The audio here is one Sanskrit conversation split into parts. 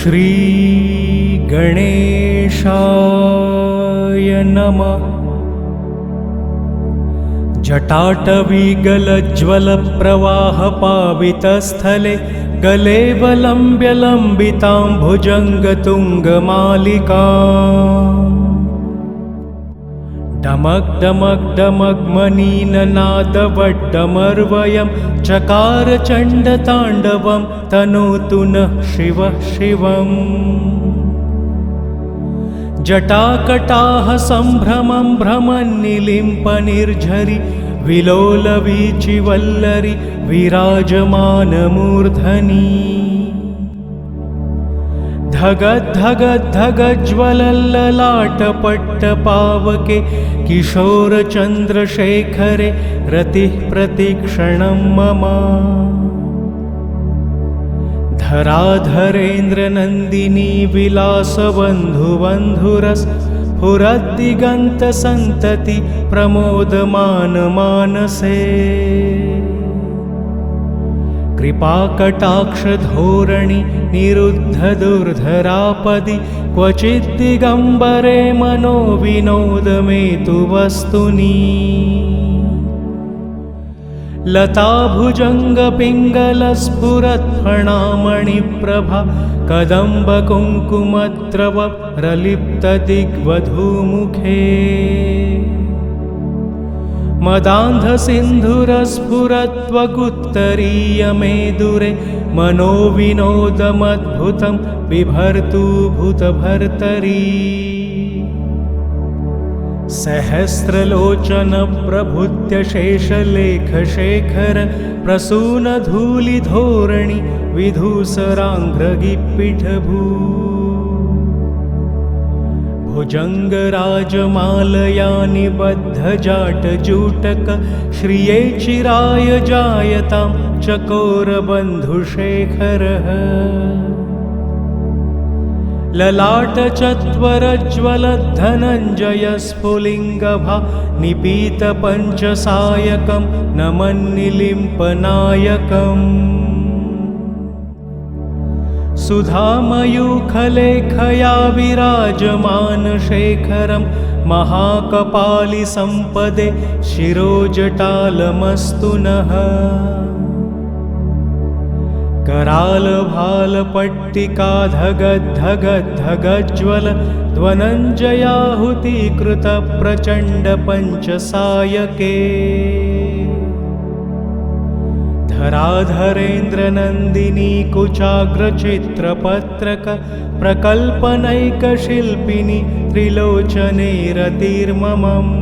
श्री गणेशाय नमः। जटाटवीगलज्ज्वलप्रवाहपावितस्थले गले वलम्ब्य लम्बितां भुजङ्गतुङ्गमालिकाम्। डमक् डमक् डमक् मनीननादवड्डमर्वयं चकार चण्डताण्डवं तनोतु नः शिवः शिवम्। जटाकटाः सम्भ्रमं भ्रमन्निलिम्पनिर्झरि विलोलवीचिवल्लरि विराजमानमूर्धनि। धगद्धगद्धगज्ज्वलल्ललाटपट्टपावके किशोरचन्द्रशेखरे रतिः प्रतिक्षणं मम। धराधरेन्द्रनन्दिनी विलासबन्धुबन्धुरस्फुरद्दिगन्तसन्तति प्रमोदमानमानसे। कृपाकटाक्षधोरणि निरुद्धदुर्धरापदि क्वचिद्दिगम्बरे मनो विनोदमेतु वस्तुनि। लताभुजङ्गपिङ्गलस्फुरत्फणामणिप्रभा कदम्बकुङ्कुमद्रव प्रलिप्तदिग्वधूमुखे। मदान्धसिन्धुरस्फुरत्वगुत्तरीयमेदुरे मनोविनोदमद्भुतं बिभर्तु भूतभर्तरी। सहस्रलोचनप्रभृत्यशेषलेखशेखर प्रसूनधूलिधोरणि विधूसराङ्घ्रगिप्पिठभू। भुजङ्गराजमालया निबद्धजाटजूटक श्रिये चिराय जायतां चकोरबन्धुशेखरः। ललाटचत्वरज्वलद्धनञ्जयस्फुलिङ्गभा निपीतपञ्चसायकं नमन्निलिम्पनायकम्। सुधामयूखलेखया विराजमानशेखरं महाकपालिसम्पदे शिरोजटालमस्तु नः। करालभालपट्टिकाधगद्धगद्धगज्ज्वल ध्वनञ्जयाहुतीकृतप्रचण्डपञ्चसायके। धराधरेन्द्रनन्दिनी कुचाग्रचित्रपत्रक प्रकल्पनैकशिल्पिनि त्रिलोचने रतिर्ममम्।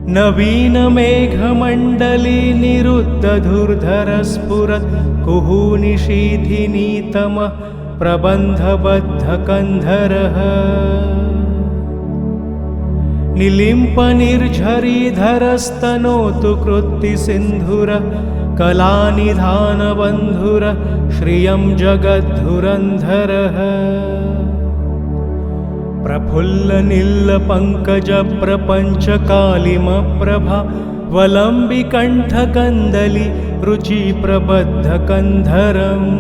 नवीनमेघमण्डली निरुद्धधुर्धरस्फुरत् कुहूनिशीथिनीतमः प्रबन्धबद्धकन्धरः। निलिम्पनिर्झरीधरस्तनोतु कृत्तिसिन्धुरः कलानिधानबन्धुरः श्रियं जगद्धुरन्धरः। प्रफुल्लनीलपङ्कजप्रपञ्चकालिमप्रभा वलम्बिकण्ठकन्दली रुचिप्रबद्धकन्धरम्।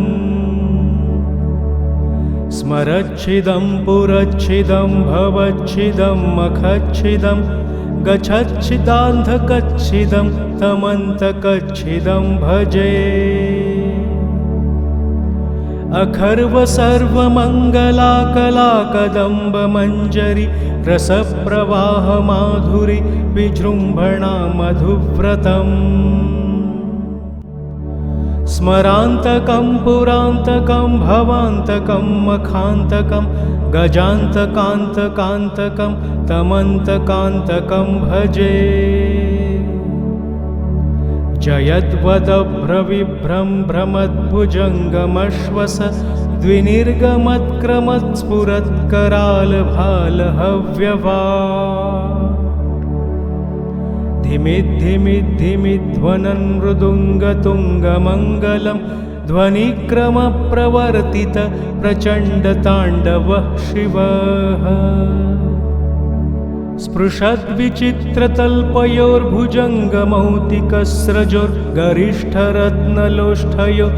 स्मरच्छिदं पुरच्छिदं भवच्छिदं मखच्छिदं गच्छच्छिदान्धकच्छिदं तमन्तकच्छिदं भजे। अखर्व सर्वमङ्गलाकलाकदम्बमञ्जरी रसप्रवाहमाधुरि विजृम्भणा मधुव्रतम्। स्मरान्तकं पुरान्तकं भवान्तकं मखान्तकं गजान्तकान्तकान्तकं तमन्तकान्तकं भजे। जयद्वदभ्रविभ्रं भ्रमद्भुजङ्गमश्वस द्विनिर्गमत्क्रमत्स्फुरत्करालभालहव्यवा। धिमिद्धिमिद्धिमिध्वनन् मृदुङ्गतुङ्गमङ्गलं ध्वनिक्रमप्रवर्तित प्रचण्डताण्डवः शिवः। स्पृशद्विचित्रतल्पयोर्भुजङ्गमौक्तिकस्रजोर्गरिष्ठरत्नलोष्ठयो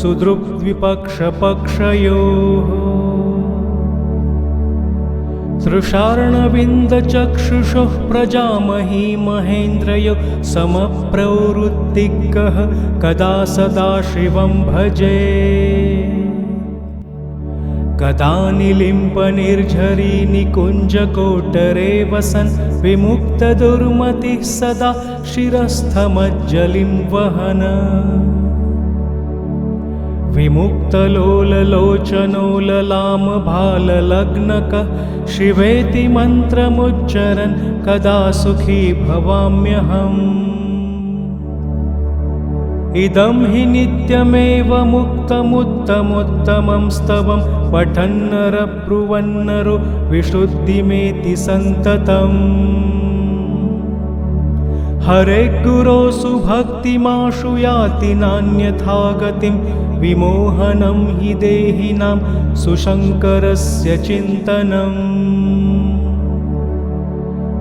सुदृग्विपक्षपक्षयोः तृषार्णविन्दचक्षुषोः प्रजामही महेन्द्रयो समप्रवृत्तिकः कदा सदा शिवं भजे कदा निलिम्पनिर्झरी निकुञ्जकोटरे वसन् विमुक्तदुर्मतिः सदा शिरस्थमज्जलिं वहन् विमुक्तलोललोचनोललामभाललग्नकः शिवेति मन्त्रमुच्चरन् कदा सुखी भवाम्यहम् इदं हि नित्यमेव मुक्तमुत्तमोत्तमं स्तवं पठन्नरः ब्रुवन्नरो विशुद्धिमेति सन्ततम् हरे गुरो सुभक्तिमाशु याति नान्यथा गतिं विमोहनं हि देहिनां सुशङ्करस्य चिन्तनम्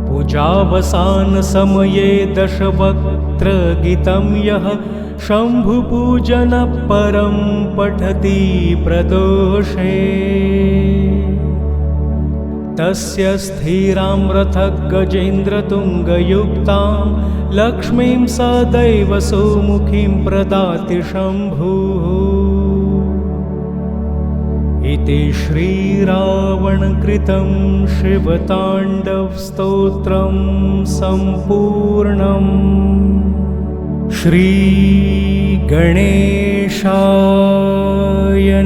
पूजावसानसमये दशवक्त्रगीतं यः शम्भुपूजनः परं पठति प्रदोषे तस्य स्थिरां रथगजेन्द्रतुङ्गयुक्तां लक्ष्मीं सदैव सुमुखीं प्रदाति शम्भुः इति श्रीरावणकृतं शिवताण्डवस्तोत्रं सम्पूर्णम् श्रीगणेशाय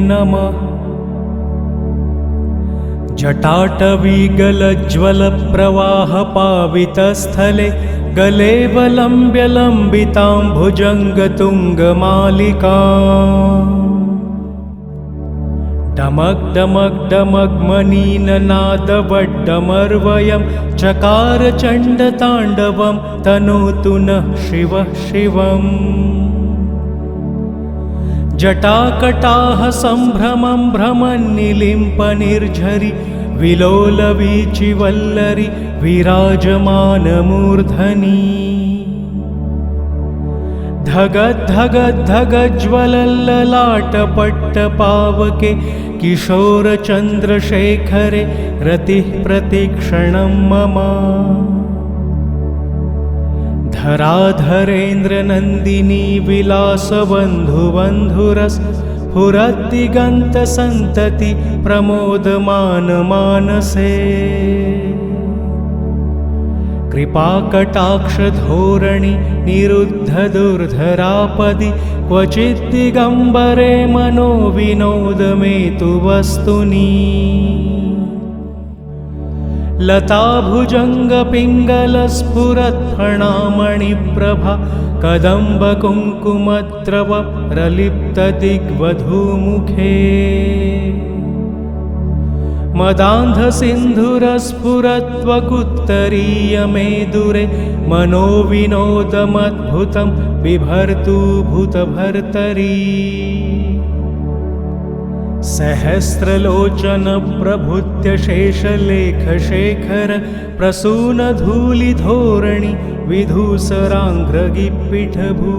नमः। जटाटवीगलज्वलप्रवाहपावितस्थले गले वलम्ब्यलम्बितां भुजङ्गतुङ्गमालिकाम् डमक् डमक् डमक् मनीननादवड्डमर्वयं चकार चण्डताण्डवं तनोतु नः शिवः शिवम् जटाकटाः सम्भ्रमं भ्रमन्निलिम्पनिर्झरि विलोलवीचिवल्लरि विराजमानमूर्धनि धगद्धगद्धगज्ज्वलल्ललाटपट्टपावके किशोरचन्द्रशेखरे रतिः प्रतिक्षणं मम धराधरेन्द्रनन्दिनी विलासबन्धुबन्धुरस्फुरद्दिगन्तसन्तति प्रमोदमानमानसे कृपाकटाक्षधोरणि निरुद्धदुर्धरापदि क्वचिद्दिगम्बरे मनोविनोदमेतु वस्तुनि लताभुजङ्गपिङ्गलस्फुरत्फणामणिप्रभा कदम्बकुङ्कुमद्रव प्रलिप्तदिग्वधूमुखे मदान्धसिन्धुरस्फुरत्वकुत्तरीयमेदुरे मनोविनोदमद्भुतं बिभर्तु भूतभर्तरी सहस्रलोचनप्रभृत्यशेषलेखशेखर प्रसूनधूलिधोरणि विधूसराङ्घ्रगिपिठभू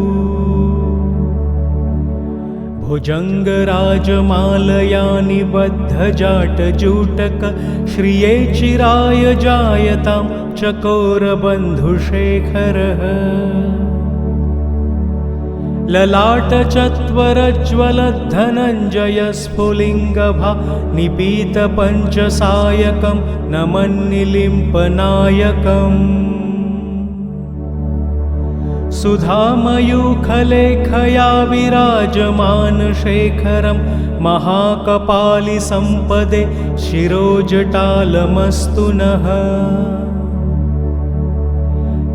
भुजङ्गराजमालया निबद्धजाटजूटक श्रिये चिराय जायतां चकोरबन्धुशेखरः ललाटचत्वरज्वलद्धनञ्जयस्फुलिङ्गभा निपीतपञ्चसायकं नमन्निलिम्पनायकम् सुधामयूखलेखया विराजमानशेखरं महाकपालिसम्पदे शिरोजटालमस्तु नः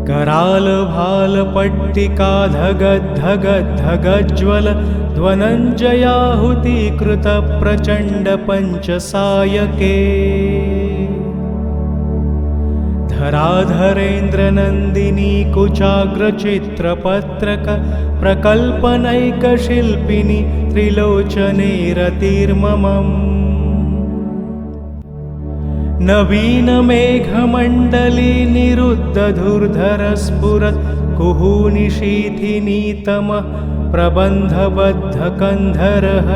करालभालपट्टिकाधगद्धगद्धगज्ज्वल ध्वनञ्जयाहुतीकृतप्रचण्डपञ्चसायके धराधरेन्द्रनन्दिनी कुचाग्रचित्रपत्रक प्रकल्पनैकशिल्पिनि त्रिलोचने रतिर्ममम् नवीनमेघमण्डली निरुद्धधुर्धरस्फुरत् कुहूनिशीथिनीतमः प्रबन्धबद्धकन्धरः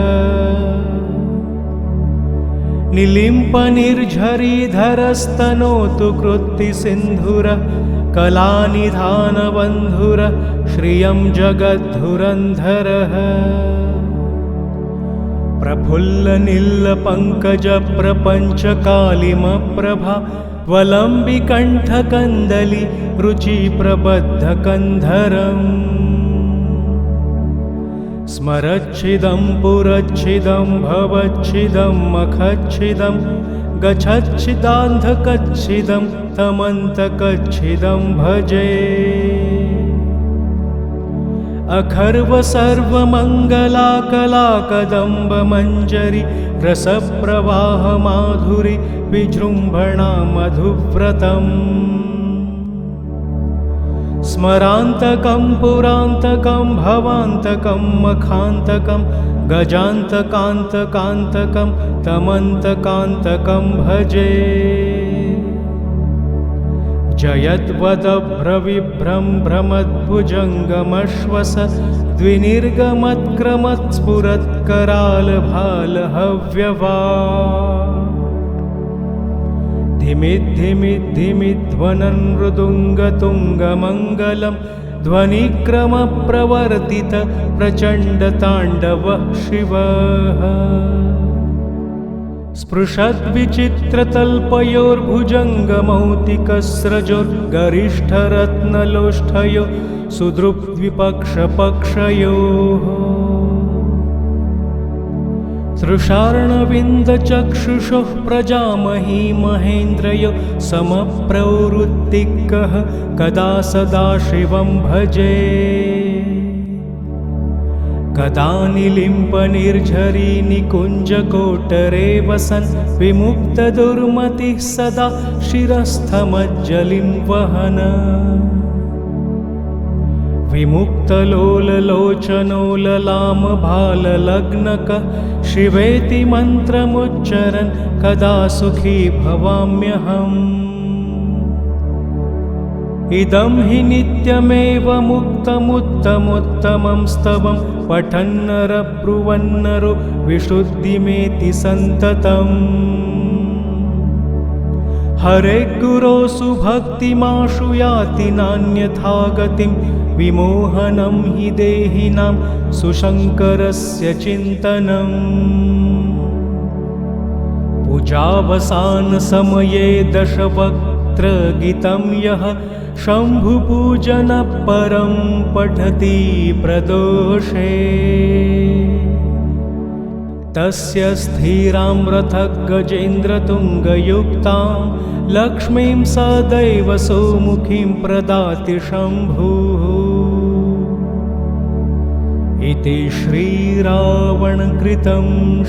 निलिम्पनिर्झरीधरस्तनोतु कृत्तिसिन्धुरः कलानिधानबन्धुरः श्रियं जगद्धुरन्धरः प्रफुल्लनिल्लपङ्कजप्रपञ्चकालिमप्रभा वलम्बिकण्ठकन्दली रुचिप्रबद्धकन्धरम् स्मरच्छिदं पुरच्छिदं भवच्छिदं मखच्छिदं गच्छच्छिदान्धकच्छिदं तमन्तकच्छिदं भजे अखर्व सर्वमङ्गलाकलाकदम्बमञ्जरी रसप्रवाहमाधुरी विजृम्भणा मधुव्रतम् स्मरान्तकं पुरान्तकं भवान्तकं मखान्तकं गजान्तकान्तकान्तकं तमन्तकान्तकं भजे जयद्वदभ्रविभ्रं भ्रमद्भुजङ्गमश्वस द्विनिर्गमत्क्रमत्स्फुरत्करालभालहव्यवा धिमिद्धिमिद्धिमिध्वनन् मृदुङ्गतुङ्गमङ्गलं ध्वनिक्रमप्रवर्तित प्रचण्डताण्डवः शिवः स्पृशद्विचित्रतल्पयोर्भुजङ्गमौतिकस्रजोर्गरिष्ठरत्नलोष्ठयो सुदृग्द्विपक्षपक्षयोः तृषार्णविन्दचक्षुषोः प्रजामही महेन्द्रयो समप्रवृत्तिकः कदा सदा शिवं भजे कदा निलिम्पनिर्झरी निकुञ्जकोटरे वसन् विमुक्तदुर्मतिः सदा शिरस्थमज्जलिं वहन् विमुक्तलोललोचनोललामभाललग्नकः शिवेति मन्त्रमुच्चरन् कदा सुखी भवाम्यहम् इदं हि नित्यमेव मुक्तमुत्तमोत्तमं स्तवं पठन्नरब्रुवन्नरो विशुद्धिमेति सन्ततम् हरे गुरो सुभक्तिमाशु याति नान्यथा गतिं विमोहनं हि देहिनां सुशङ्करस्य चिन्तनम् पूजावसानसमये दशवक्त्रगीतं यः शम्भुपूजनपरं पठति प्रदोषे तस्य स्थिरां रथगजेन्द्रतुङ्गयुक्तां लक्ष्मीं सदैव सुमुखीं प्रदाति शम्भुः इति श्रीरावणकृतं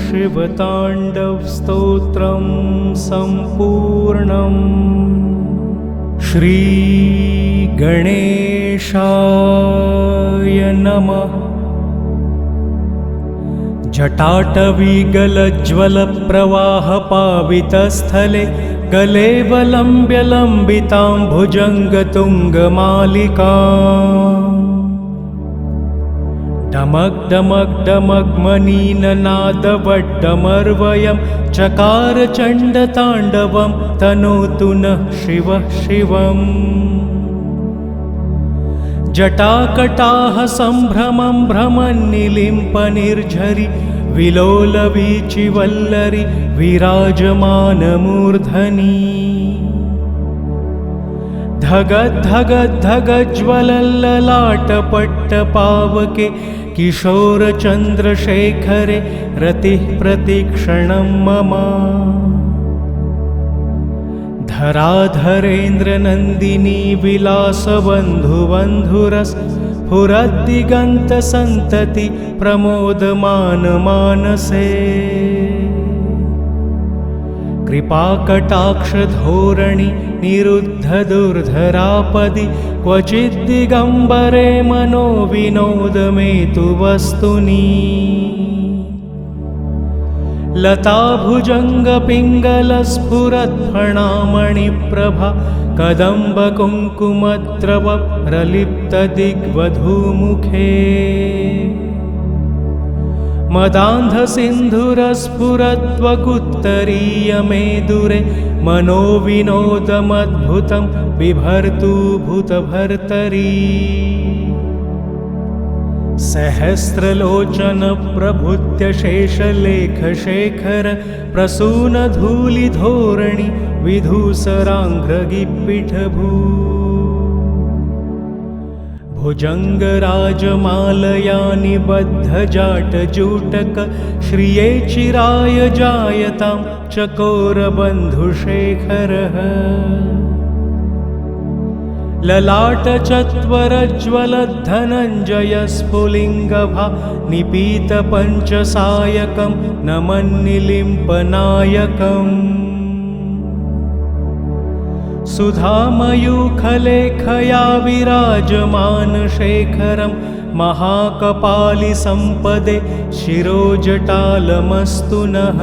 शिवताण्डवस्तोत्रं सम्पूर्णम् श्रीगणेशाय नमः। जटाटवीगलज्ज्वलप्रवाहपावितस्थले गले वलम्ब्यलम्बितां भुजङ्गतुङ्गमालिका डमक् डमक् डमक् मनीननादवड्डमर्वयं चकार चण्डताण्डवं तनोतु नः शिवः शिवम् जटाकटाः सम्भ्रमं भ्रमन्निलिम्पनिर्झरि विलोलवीचिवल्लरि विराजमानमूर्धनि धगद्धगद्धगज्ज्वलल्ललाटपट्टपावके किशोरचन्द्रशेखरे रतिः प्रतिक्षणं मम धराधरेन्द्रनन्दिनी विलासबन्धुबन्धुरस्फुरद्दिगन्तसन्तति प्रमोदमानमानसे कृपाकटाक्षधोरणि निरुद्धदुर्धरापदि क्वचिद्दिगम्बरे मनो विनोदमेतु वस्तुनि लताभुजङ्गपिङ्गलस्फुरत्फणामणिप्रभा कदम्बकुङ्कुमद्रव प्रलिप्तदिग्वधूमुखे मदान्धसिन्धुरस्फुरत्वकुत्तरीयमेदुरे मनोविनोदमद्भुतं बिभर्तु भूतभर्तरी सहस्रलोचनप्रभुत्य शेषलेखशेखर प्रसूनधूलिधोरणि विधूसराङ्घ्रगिप्पिठभू भुजङ्गराजमालया निबद्धजाटजूटक श्रिये चिराय जायतां चकोरबन्धुशेखरः ललाटचत्वरज्वलद्धनञ्जयस्फुलिङ्गभा निपीतपञ्चसायकं नमन्निलिम्पनायकम् सुधामयूखलेखया विराजमानशेखरं महाकपालिसम्पदे शिरोजटालमस्तु नः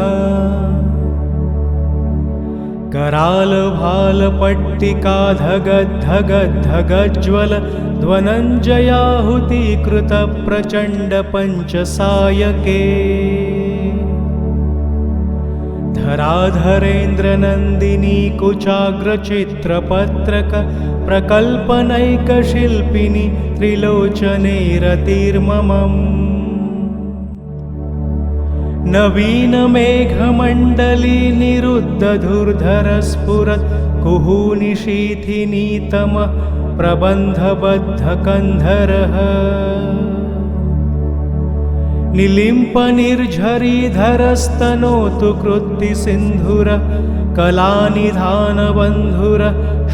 करालभालपट्टिकाधगद्धगद्धगज्ज्वल ध्वनञ्जयाहुतीकृतप्रचण्डपञ्चसायके धराधरेन्द्रनन्दिनी कुचाग्रचित्रपत्रक प्रकल्पनैकशिल्पिनी त्रिलोचने रतिर्ममम् नवीनमेघमण्डली निरुद्धधुर्धरस्फुरत् कुहूनिशीथिनीतमः प्रबन्धबद्धकन्धरः निलिम्पनिर्झरीधरस्तनोतु कृत्तिसिन्धुर कलानिधानबन्धुर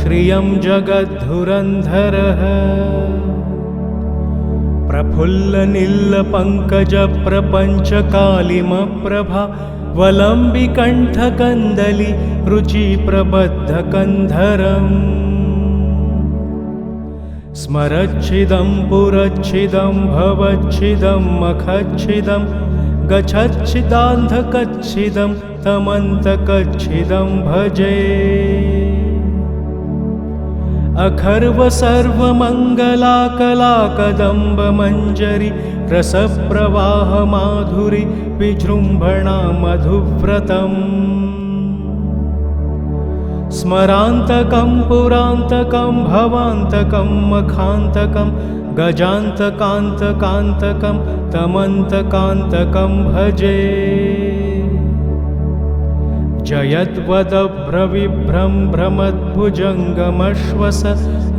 श्रियं जगद्धुरन्धरः प्रफुल्लनिल्लपङ्कजप्रपञ्चकालिमप्रभा वलम्बिकण्ठकन्दली रुचिप्रबद्धकन्धरम् स्मरच्छिदं पुरच्छिदं भवच्छिदं मखच्छिदं गच्छच्छिदान्धकच्छिदं तमन्तकच्छिदं भजे अखर्वसर्वमङ्गलाकलाकदम्बमञ्जरी रसप्रवाहमाधुरी विजृम्भणा मधुव्रतम् स्मरान्तकं पुरान्तकं भवान्तकं मखान्तकं गजान्तकान्तकान्तकं तमन्तकान्तकं भजे जयद्वदभ्रविभ्रं भ्रमद्भुजङ्गमश्वस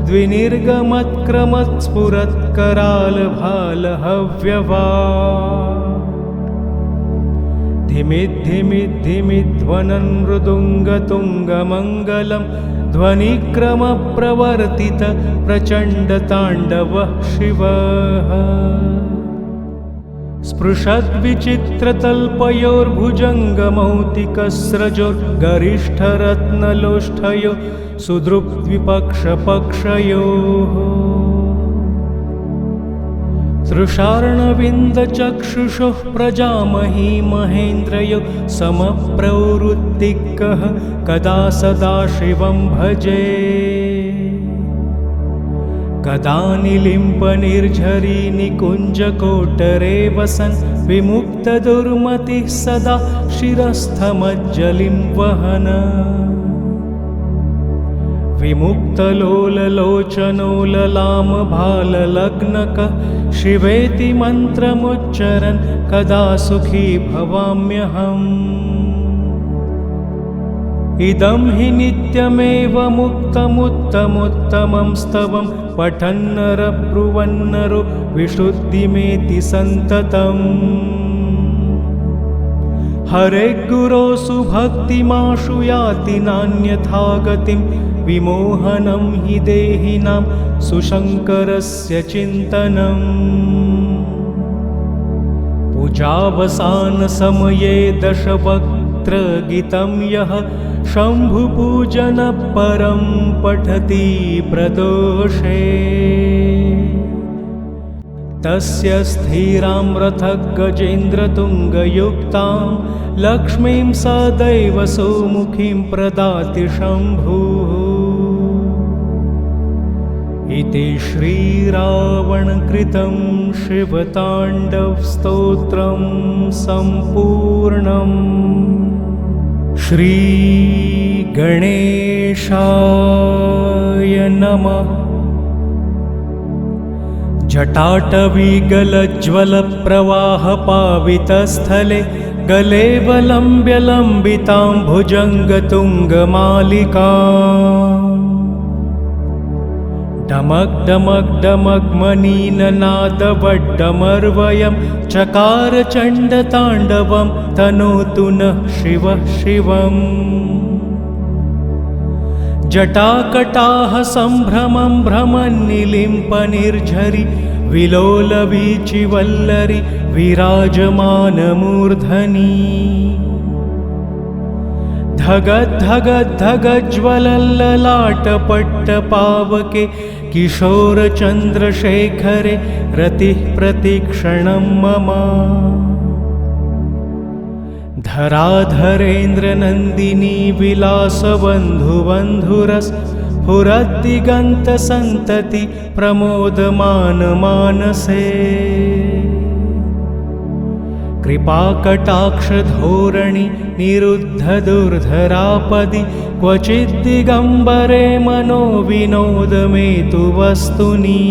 द्विनिर्गमत्क्रमत्स्फुरत्करालभालहव्यवा धिमिद्धिमिद्धिमिध्वनन् मृदुङ्गतुङ्गमङ्गलं ध्वनिक्रमप्रवर्तित प्रचण्डताण्डवः शिवः स्पृशद्विचित्रतल्पयोर्भुजङ्गमौक्तिकस्रजोर्गरिष्ठरत्नलोष्ठयो सुदृग्द्विपक्षपक्षयोः तृषार्णविन्दचक्षुषोः प्रजामही महेन्द्रयो समप्रवृत्तिकः कदा सदा शिवं भजे कदा निलिम्पनिर्झरी निकुञ्जकोटरे वसन् विमुक्तदुर्मतिः सदा शिरस्थमज्जलिं वहन् विमुक्तलोललोचनोललामभाललग्नक शिवेति मन्त्रमुच्चरन् कदा सुखी भवाम्यहम् इदं हि नित्यमेव मुक्तमुत्तमं स्तवं पठन्नर ब्रुवन्नरो विशुद्धिमेति सन्ततम् हरे गुरो सुभक्तिमाशु याति नान्यथा गतिं विमोहनं हि देहिनां सुशङ्करस्य चिन्तनम् पूजावसानसमये दशवक्त्रगीतं यः शम्भुपूजनपरं पठति प्रदोषे तस्य स्थिरां रथगजेन्द्रतुङ्गयुक्तां लक्ष्मीं सदैव सुमुखीं प्रदाति शम्भुः। इति श्रीरावणकृतं शिवताण्डवस्तोत्रं सम्पूर्णम्। श्रीगणेशाय नमः। जटाटवीगलज्ज्वलप्रवाहपावितस्थले गले वलम्ब्यलम्बितां भुजङ्गतुङ्गमालिका। डमक् डमक् डमग्मनीननादवड्डमर्वयं चकार चण्डताण्डवं तनोतु नः शिवः शिवम्। जटाकटाः सम्भ्रमं भ्रमन्निलिम्पनिर्झरि विलोलवीचिवल्लरि विराजमानमूर्धनि। धगद्धगद्धगज्ज्वलल्ललाटपट्टपावके किशोरचन्द्रशेखरे रतिः प्रतीक्षणं मम। धराधरेन्द्रनन्दिनी विलासबन्धुबन्धुरस्फुरद्दिगन्तसन्तति प्रमोदमानमानसे। कृपाकटाक्षधोरणि निरुद्धदुर्धरापदि क्वचिद्दिगम्बरे मनोविनोदमेतु वस्तुनि।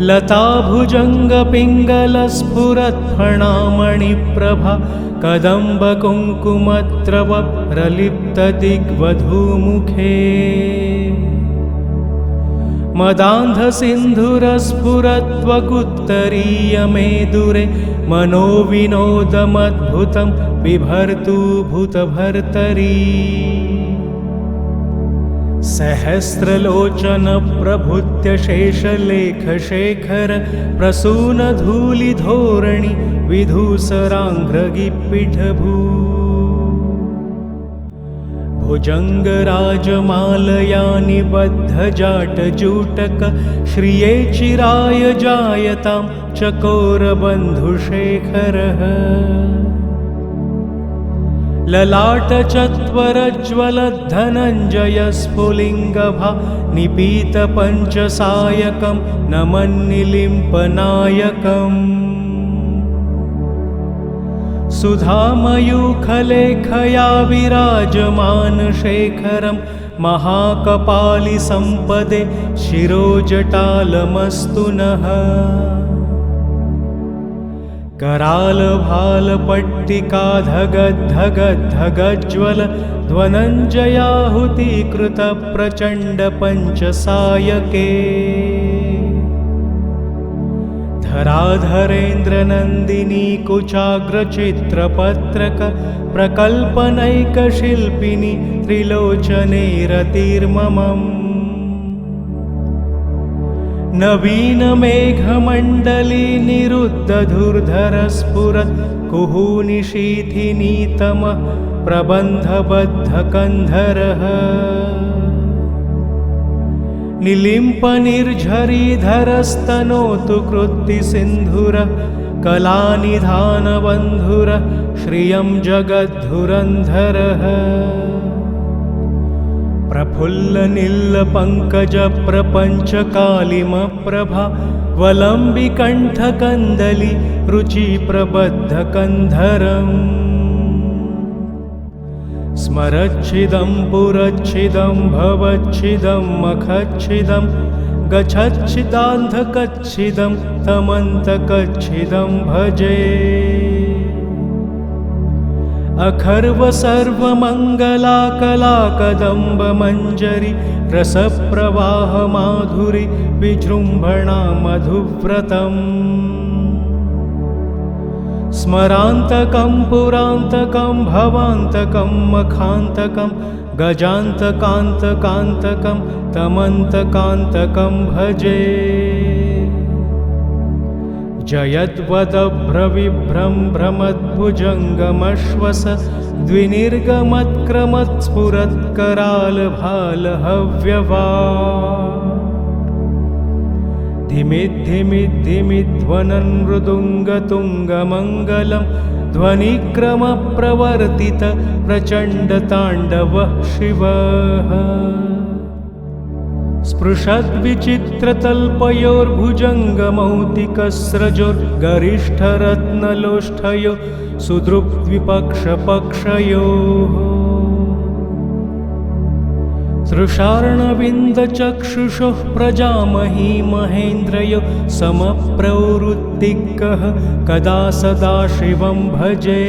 लताभुजङ्गपिङ्गलस्फुरत्फणामणिप्रभा कदम्बकुङ्कुमत्रव प्रलिप्तदिग्वधूमुखे। मदान्धसिन्धुरस्फुरत्वकुत्तरीयमेदुरे मनोविनोदमद्भुतं बिभर्तु भूतभर्तरी। सहस्रलोचनप्रभृत्य शेषलेखशेखर प्रसूनधूलिधोरणि विधूसराङ्घ्रगिपिठभू। भुजङ्गराजमालया निबद्धजाटजूटक श्रिये चिराय जायतां चकोरबन्धुशेखरः। ललाटचत्वरज्वलद्धनञ्जयस्फुलिङ्गभा निपीतपञ्चसायकं नमन्निलिम्पनायकम्। सुधामयूखलेखया विराजमानशेखरं महाकपालिसम्पदे शिरोजटालमस्तु नः। करालभालपट्टिकाधगद्धगद्धगज्ज्वल ध्वनञ्जयाहुतीकृतप्रचण्डपञ्चसायके। धराधरेन्द्रनन्दिनी कुचाग्रचित्रपत्रक प्रकल्पनैकशिल्पिनि त्रिलोचने रतिर्ममम्। नवीनमेघमण्डली निरुद्धधुर्धरस्फुरत् कुहूनिशीथिनीतमः प्रबन्धबद्धकन्धरः। निलिम्पनिर्झरीधरस्तनोतु कृत्तिसिन्धुरः कलानिधानबन्धुरः श्रियं जगद्धुरन्धरः। प्रफुल्लनीलपङ्कजप्रपञ्चकालिमप्रभा वलम्बिकण्ठकन्दली रुचिप्रबद्धकन्धरम्। स्मरच्छिदं पुरच्छिदं भवच्छिदं मखच्छिदं गच्छच्छिदान्धकच्छिदं तमन्तकच्छिदं भजे। अखर्व सर्वमङ्गलाकलाकदम्बमञ्जरी रसप्रवाहमाधुरि विजृम्भणा मधुव्रतम्। स्मरान्तकं पुरान्तकं भवान्तकं मखान्तकं गजान्तकान्तकान्तकं तमन्तकान्तकं भजे। जयद्वदभ्रविभ्रं भ्रमद्भुजङ्गमश्वस द्विनिर्गमत्क्रमत्स्फुरत्करालभालहव्यवा। धिमिद्धिमिद्धिमिध्वनन् मृदुङ्गतुङ्गमङ्गलं ध्वनिक्रमप्रवर्तित प्रचण्डताण्डवः शिवः स्पृशद्विचित्रतल्पयोर्भुजङ्गमौक्तिकस्रजोर्गरिष्ठरत्नलोष्ठयो सुदृक्विपक्षपक्षयोः तृषार्णविन्दचक्षुषोः प्रजामही महेन्द्रयो समप्रवृत्तिकः कदा सदा शिवं भजे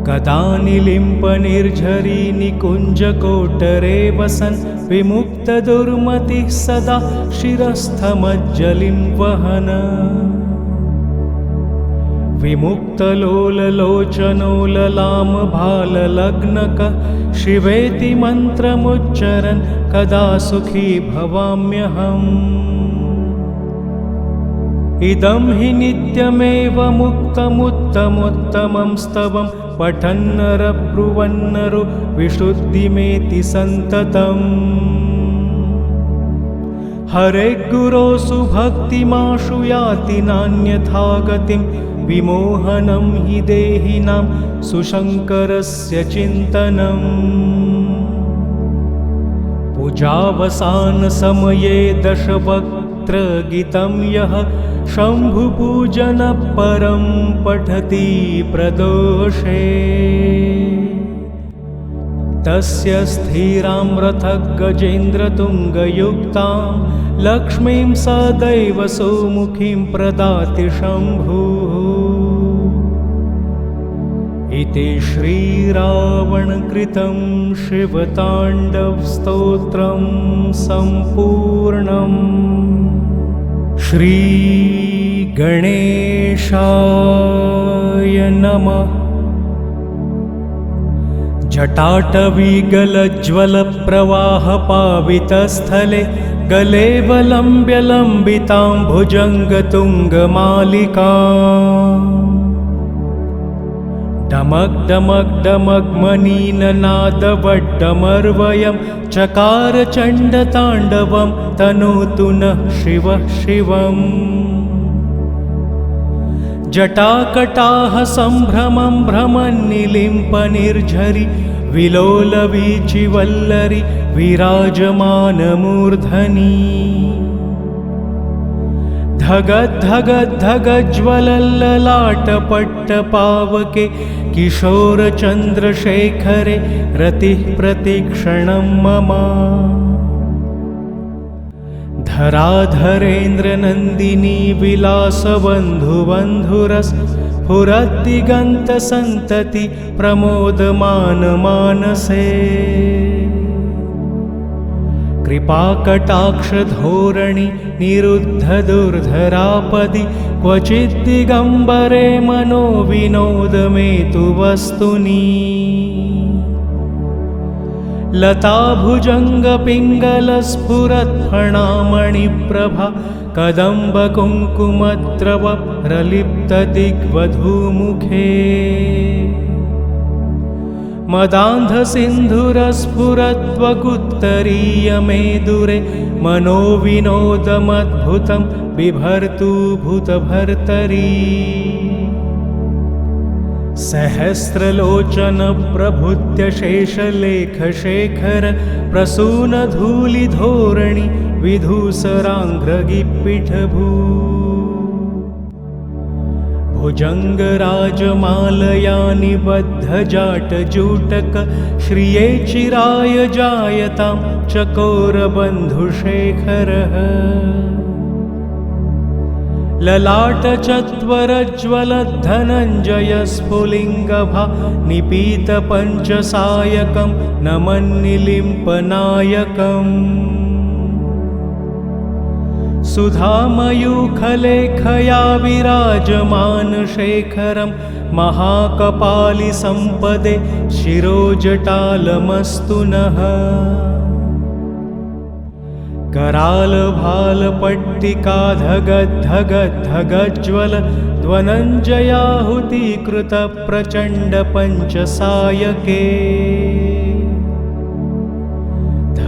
कदा निलिम्पनिर्झरी निकुञ्जकोटरे वसन् विमुक्तदुर्मतिः सदा शिरस्थमज्जलिं वहन् विमुक्तलोललोचनो ललामभाललग्नकः शिवेति मन्त्रमुच्चरन् कदा सुखी भवाम्यहम् इदं हि नित्यमेव मुक्तमुत्तमोत्तमं स्तवं पठन्नरः ब्रुवन्नरो विशुद्धिमेति सन्ततम् हरे गुरोसु भक्तिमाशु याति नान्यथा गतिं विमोहनं हि देहिनां सुशङ्करस्य चिन्तनम् पूजावसानसमये दशवक्त्रगीतं यः शम्भुपूजनपरं पठति प्रदोषे तस्य स्थिरां रथगजेन्द्रतुङ्गयुक्तां लक्ष्मीं सदैव सुमुखीं प्रदाति शम्भुः इति श्रीरावणकृतं शिवताण्डवस्तोत्रं सम्पूर्णम् श्रीगणेशाय नमः। जटाटवीगलज्ज्वलप्रवाहपावितस्थले गले वलम्ब्यलम्बितां भुजङ्गतुङ्गमालिकाम् डमक् डमक् डमक् मनीननादवड्डमर्वयं चकार चण्डताण्डवं तनोतु नः शिवः शिवम् जटाकटाः सम्भ्रमं भ्रमन्निलिम्पनिर्झरि विलोलवीचिवल्लरि विराजमानमूर्धनि धगद्धगद्धगज्ज्वलल्ललाटपट्टपावके किशोरचन्द्रशेखरे रतिः प्रतिक्षणं मम धराधरेन्द्रनन्दिनी विलासबन्धुबन्धुरस्फुरद्दिगन्तसन्तति प्रमोदमानमानसे कृपाकटाक्षधोरणि निरुद्धदुर्धरापदि क्वचिद्दिगम्बरे मनो विनोदमेतु वस्तुनि लताभुजङ्गपिङ्गलस्फुरत्फणामणिप्रभा कदम्बकुङ्कुमद्रव प्रलिप्तदिग्वधूमुखे मदान्धसिन्धुरस्फुरत्वगुत्तरीयमेदुरे मनोविनोदमद्भुतं बिभर्तु भूतभर्तरी सहस्रलोचनप्रभृत्यशेषलेखशेखर प्रसूनधूलिधोरणि विधूसराङ्घ्रगिपिठभू भुजङ्गराजमालया निबद्धजाटजूटक श्रिये चिराय जायतां चकोरबन्धुशेखरः ललाटचत्वरज्वलद्धनञ्जयस्फुलिङ्गभा निपीतपञ्चसायकं नमन्निलिम्पनायकम् सुधामयूखलेखया विराजमानशेखरं महाकपालिसम्पदे शिरोजटालमस्तु नः करालभालपट्टिकाधगद्धगद्धगज्ज्वल ध्वनञ्जयाहुतीकृतप्रचण्डपञ्चसायके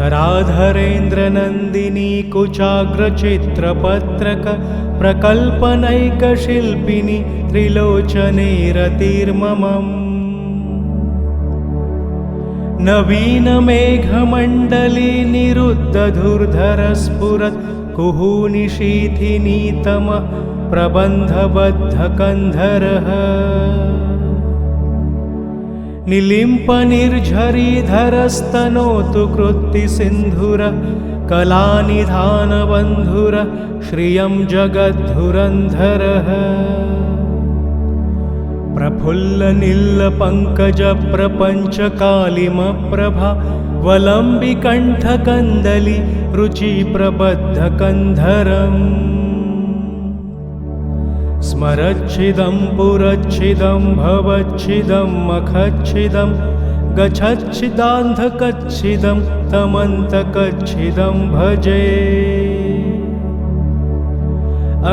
धराधरेन्द्रनन्दिनी कुचाग्रचित्रपत्रक प्रकल्पनैकशिल्पिनी त्रिलोचने रतिर्ममम् नवीनमेघमण्डली निरुद्धधुर्धरस्फुरत् कुहूनिशीथिनीतमः प्रबन्धबद्धकन्धरः निलिम्पनिर्झरीधरस्तनोतु कृत्तिसिन्धुरः कलानिधानबन्धुरः श्रियं जगद्धुरन्धरः प्रफुल्लनिल्लपङ्कजप्रपञ्चकालिमप्रभा वलम्बिकण्ठकन्दली रुचिप्रबद्धकन्धरम् स्मरच्छिदं पुरच्छिदं भवच्छिदं मखच्छिदं गच्छच्छिदान्धकच्छिदं तमन्तकच्छिदं भजे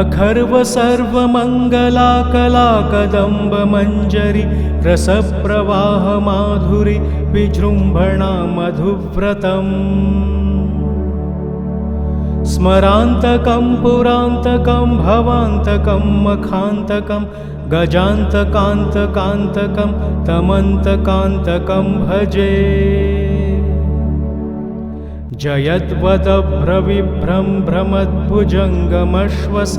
अखर्व सर्वमङ्गला कलाकदम्बमञ्जरी रसप्रवाहमाधुरी विजृम्भणा मधुव्रतम् स्मरान्तकं पुरान्तकं भवान्तकं मखान्तकं गजान्तकान्तकान्तकं तमन्तकान्तकं भजे जयद्वदभ्रविभ्रं भ्रमद्भुजङ्गमश्वस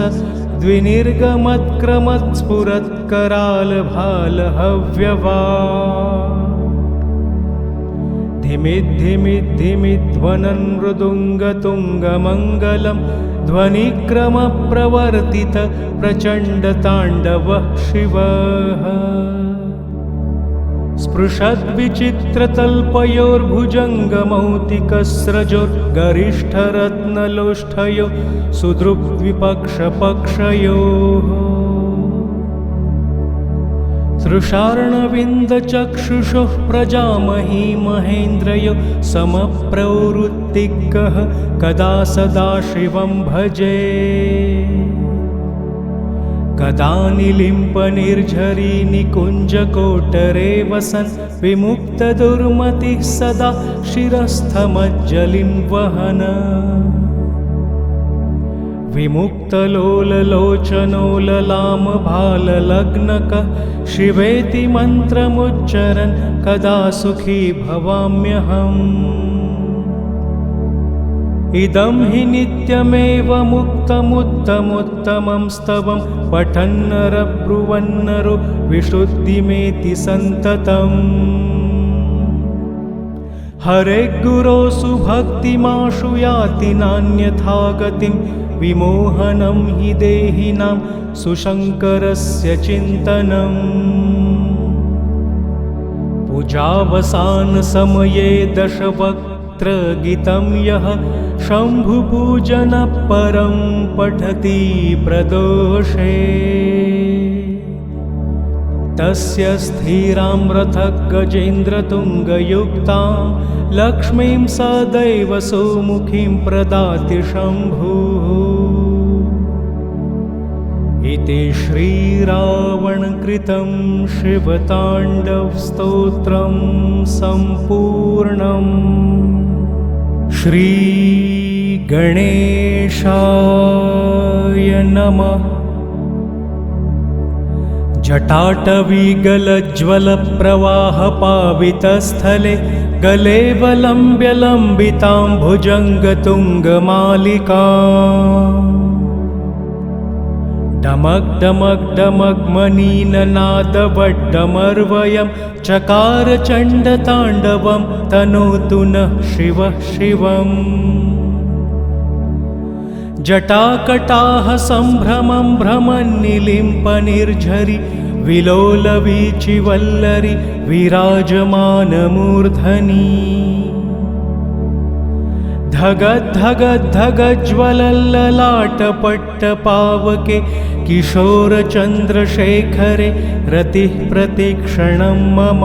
द्विनिर्गमत्क्रमत्स्फुरत्करालभालहव्यवा धिमिद्धिमिद्धिमिध्वनन् मृदुङ्गतुङ्गमङ्गलं ध्वनिक्रमप्रवर्तित प्रचण्डताण्डवः शिवः स्पृशद्विचित्रतल्पयोर्भुजङ्गमौतिकस्रजोर्गरिष्ठरत्नलोष्ठयो सुदृग्विपक्षपक्षयोः सृशार्णविन्दचक्षुषोः प्रजामही महेन्द्रयो समप्रवृत्तिकः कदा सदा शिवं भजे कदा निलिम्पनिर्झरी निकुञ्जकोटरे वसन् विमुक्तदुर्मतिः सदा शिरस्थमज्जलिं वहन् विमुक्तलोललोचनोललामभाललग्नकः शिवेति मन्त्रमुच्चरन् कदा सुखी भवाम्यहम् इदं हि नित्यमेव मुक्तमुत्तमोत्तमं स्तवं पठन्नरब्रुवन्नरो विशुद्धिमेति सन्ततम् हरे गुरो सुभक्तिमाशु याति नान्यथा गतिं विमोहनं हि देहिनां सुशङ्करस्य चिन्तनम् पूजावसानसमये दशवक्त्रगीतं यः शम्भुपूजनः परं पठति प्रदोषे तस्य स्थिरां रथगजेन्द्रतुङ्गयुक्तां लक्ष्मीं सदैव सुमुखीं प्रदाति शम्भुः इति श्रीरावणकृतं शिवताण्डवस्तोत्रं सम्पूर्णम् श्रीगणेशाय नमः। जटाटवीगलज्वलप्रवाहपावितस्थले गले वलम्ब्यलम्बितां भुजङ्गतुङ्गमालिका डमक् डमक् डमक् मनीननादवड्डमर्वयं चकार चण्डताण्डवं तनोतु नः शिवः शिवम् जटाकटाः सम्भ्रमं भ्रमन्निलिम्पनिर्झरि विलोलवीचिवल्लरि विराजमानमूर्धनि धगद्धगद्धगज्ज्वलल्ललाटपट्टपावके किशोरचन्द्रशेखरे रतिः प्रतिक्षणं मम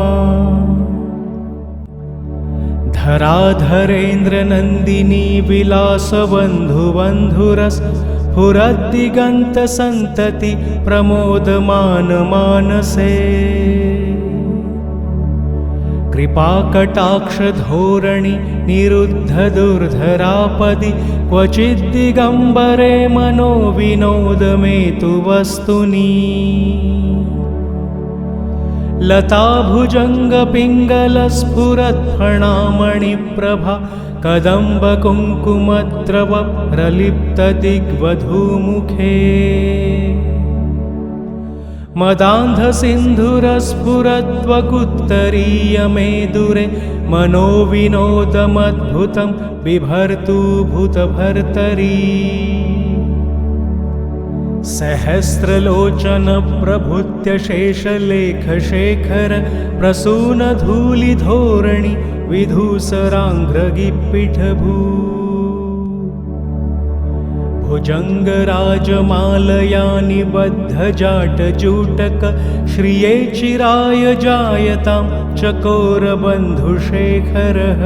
धराधरेन्द्रनन्दिनी विलासबन्धुबन्धुरस्फुरद्दिगन्तसन्तति प्रमोदमानमानसे कृपाकटाक्षधोरणि निरुद्धदुर्धरापदि क्वचिद्दिगम्बरे मनो विनोदमेतु वस्तुनि लताभुजङ्गपिङ्गलस्फुरत्फणामणिप्रभा कदम्बकुङ्कुमद्रव प्रलिप्तदिग्वधूमुखे मदान्धसिन्धुरस्फुरत्वकुत्तरीयमेदुरे मनोविनोदमद्भुतं बिभर्तूभूतभर्तरी सहस्रलोचनप्रभृत्यशेषलेखशेखर प्रसूनधूलिधोरणि विधूसराङ्घ्रगिप्पिठभू भुजङ्गराजमालया निबद्धजाटजूटक श्रिये चिराय जायतां चकोरबन्धुशेखरः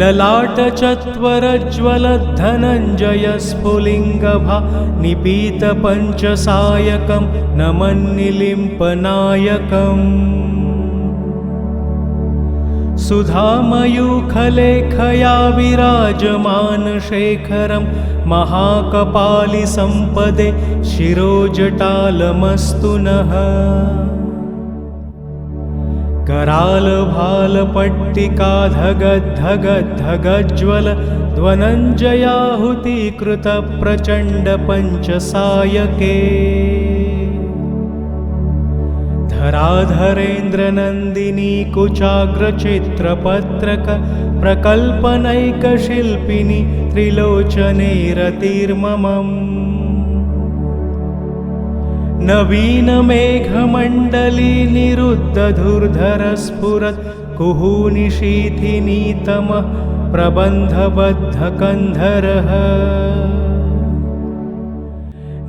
ललाटचत्वरज्वलद्धनञ्जयस्फुलिङ्गभा निपीतपञ्चसायकं नमन्निलिम्पनायकम् सुधामयूखलेखया विराजमानशेखरं महाकपालिसम्पदे शिरोजटालमस्तु नः करालभालपट्टिकाधगद्धगद्धगज्ज्वल ध्वनञ्जयाहुतीकृतप्रचण्डपञ्चसायके धराधरेन्द्रनन्दिनी कुचाग्रचित्रपत्रक प्रकल्पनैकशिल्पिनि त्रिलोचने रतिर्ममम् नवीनमेघमण्डली निरुद्धधुर्धरस्फुरत् कुहूनिशीथिनीतमः प्रबन्धबद्धकन्धरः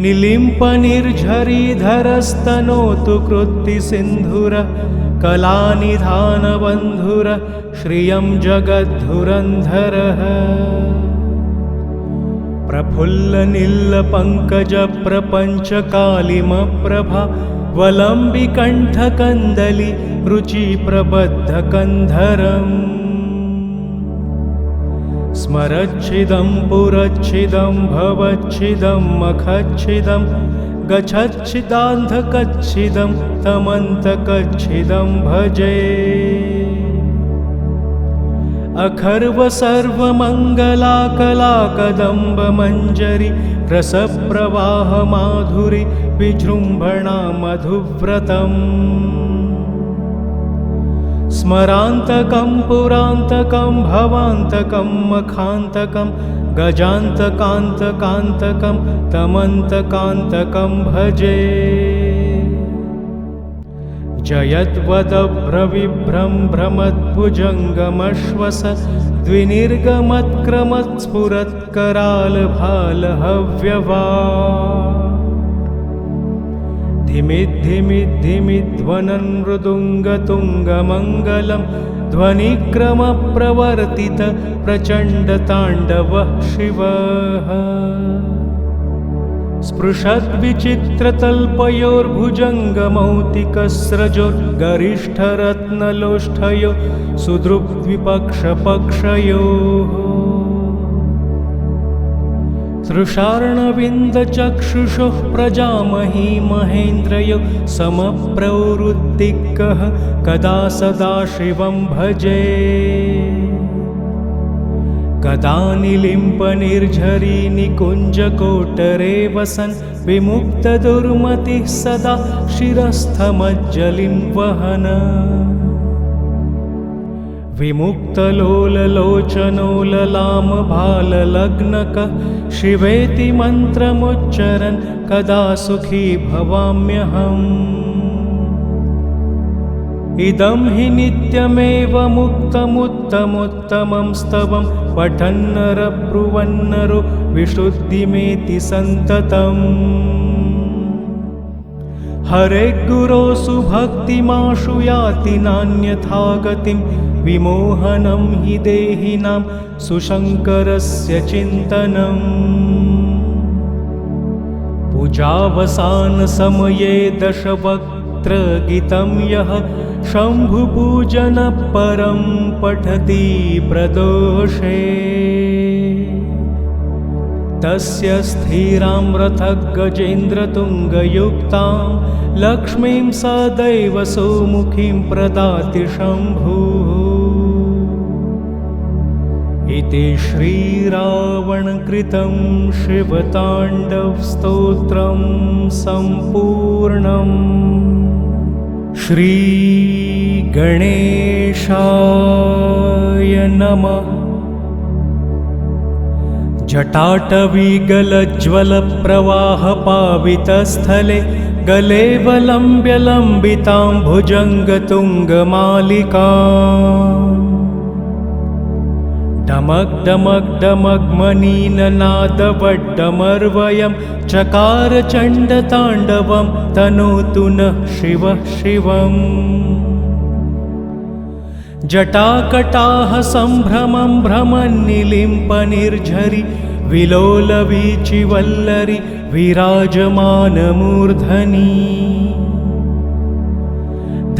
निलिम्पनिर्झरीधरस्तनोतु कृत्तिसिन्धुरः कलानिधानबन्धुरः श्रियं जगद्धुरन्धरः प्रफुल्लनिल्लपङ्कजप्रपञ्चकालिमप्रभा वलम्बिकण्ठकन्दली रुचिप्रबद्धकन्धरम् स्मरच्छिदं पुरच्छिदं भवच्छिदं मखच्छिदं गच्छच्छिदान्धकच्छिदं तमन्तकच्छिदं भजे अखर्व सर्वमङ्गलाकलाकदम्बमञ्जरी रसप्रवाहमाधुरि विजृम्भणा मधुव्रतम् स्मरान्तकं पुरान्तकं भवान्तकं मखान्तकं गजान्तकान्तकान्तकं तमन्तकान्तकं भजे जयद्वदभ्रविभ्रं भ्रमद्भुजङ्गमश्वस द्विनिर्गमत्क्रमत्स्फुरत्करालभालहव्यवा धिमिद्धिमिद्धिमिध्वनन् मृदुङ्गतुङ्गमङ्गलं ध्वनिक्रमप्रवर्तित प्रचण्डताण्डवः शिवः स्पृशद्विचित्रतल्पयोर्भुजङ्गमौक्तिकस्रजोर्गरिष्ठरत्नलोष्ठयो सुदृग्द्विपक्षपक्षयोः तृषार्णविन्दचक्षुषोः प्रजामही महेन्द्रयो समप्रवृत्तिकः कदा सदा शिवं भजे कदा निलिम्पनिर्झरी निकुञ्जकोटरे वसन् विमुक्तदुर्मतिः सदा शिरस्थमज्जलिं वहन् विमुक्तलोललोचनोललामभाललग्नकः शिवेति मन्त्रमुच्चरन् कदा सुखी भवाम्यहम् इदं हि नित्यमेव मुक्तमुत्तमोत्तमं स्तवं पठन्नर ब्रुवन्नरो विशुद्धिमेति सन्ततम् हरे गुरो सुभक्तिमाशु याति नान्यथा गतिं विमोहनं हि देहिनां सुशङ्करस्य चिन्तनम् पूजावसानसमये दशवक्त्रविभूषितं स्तोत्रगीतं यः शम्भुपूजनपरं पठति प्रदोषे तस्य स्थिरां रथगजेन्द्रतुङ्गयुक्तां लक्ष्मीं सदैव सुमुखीं प्रदाति शम्भुः। इति श्रीरावणकृतं शिवताण्डवस्तोत्रं सम्पूर्णम्। श्रीगणेशाय नमः। जटाटवीगलज्ज्वलप्रवाहपावितस्थले गले वलम्ब्यलम्बितां भुजङ्गतुङ्गमालिकाम् डमक् डमक् डमक् मणिननादवड्डमर्वयं चकार चण्डताण्डवं तनोतु नः शिवः शिवम्। जटाकटाः सम्भ्रमं भ्रमन्निलिम्पनिर्झरि विलोलवीचिवल्लरि विराजमानमूर्धनि